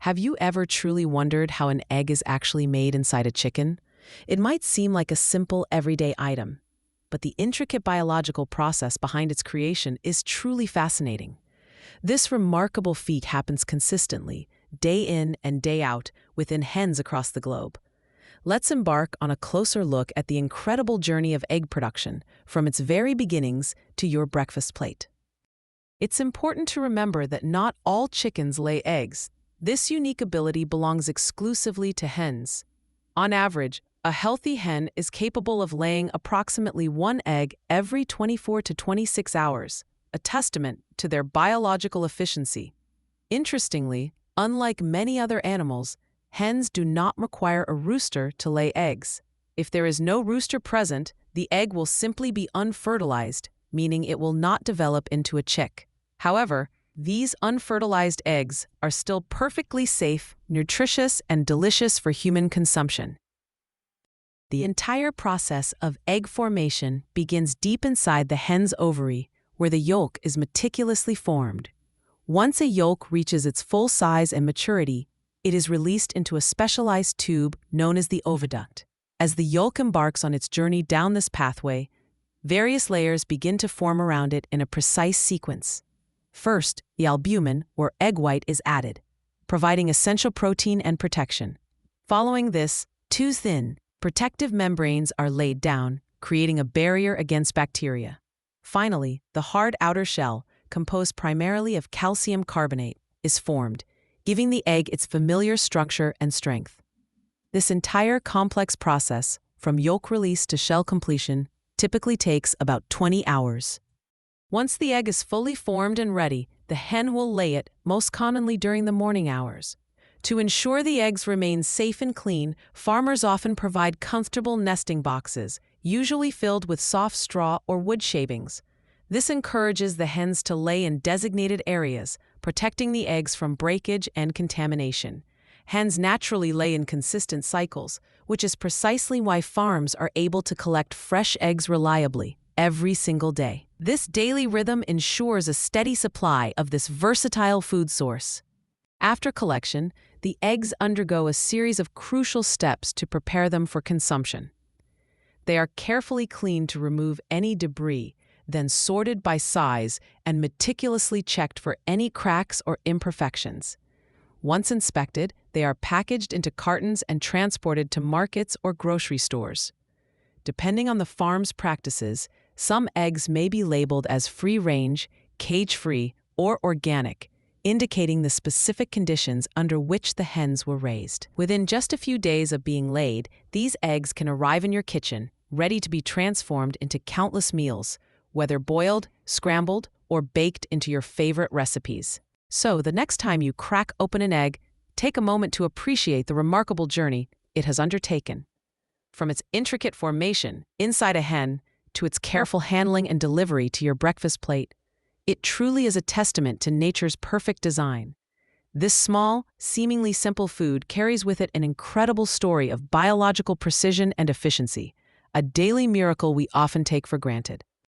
Have you ever truly wondered how an egg is actually made inside a chicken? It might seem like a simple everyday item, but the intricate biological process behind its creation is truly fascinating. This remarkable feat happens consistently, day in and day out, within hens across the globe. Let's embark on a closer look at the incredible journey of egg production, from its very beginnings to your breakfast plate. It's important to remember that not all chickens lay eggs. This unique ability belongs exclusively to hens. On average, a healthy hen is capable of laying approximately one egg every 24 to 26 hours, a testament to their biological efficiency. Interestingly, unlike many other animals, hens do not require a rooster to lay eggs. If there is no rooster present, the egg will simply be unfertilized, meaning it will not develop into a chick. However, these unfertilized eggs are still perfectly safe, nutritious, and delicious for human consumption. The entire process of egg formation begins deep inside the hen's ovary, where the yolk is meticulously formed. Once a yolk reaches its full size and maturity, it is released into a specialized tube known as the oviduct. As the yolk embarks on its journey down this pathway, various layers begin to form around it in a precise sequence. First, the albumin, or egg white, is added, providing essential protein and protection. Following this, two thin, protective membranes are laid down, creating a barrier against bacteria. Finally, the hard outer shell, composed primarily of calcium carbonate, is formed, giving the egg its familiar structure and strength. This entire complex process, from yolk release to shell completion, typically takes about 20 hours. Once the egg is fully formed and ready, the hen will lay it, most commonly during the morning hours. To ensure the eggs remain safe and clean, farmers often provide comfortable nesting boxes, usually filled with soft straw or wood shavings. This encourages the hens to lay in designated areas, protecting the eggs from breakage and contamination. Hens naturally lay in consistent cycles, which is precisely why farms are able to collect fresh eggs reliably every single day. This daily rhythm ensures a steady supply of this versatile food source. After collection, the eggs undergo a series of crucial steps to prepare them for consumption. They are carefully cleaned to remove any debris, then sorted by size and meticulously checked for any cracks or imperfections. Once inspected, they are packaged into cartons and transported to markets or grocery stores. Depending on the farm's practices, some eggs may be labeled as free-range, cage-free, or organic, indicating the specific conditions under which the hens were raised. Within just a few days of being laid, these eggs can arrive in your kitchen, ready to be transformed into countless meals, whether boiled, scrambled, or baked into your favorite recipes. So, the next time you crack open an egg, take a moment to appreciate the remarkable journey it has undertaken. From its intricate formation inside a hen to its careful handling and delivery to your breakfast plate, it truly is a testament to nature's perfect design. This small, seemingly simple food carries with it an incredible story of biological precision and efficiency, a daily miracle we often take for granted.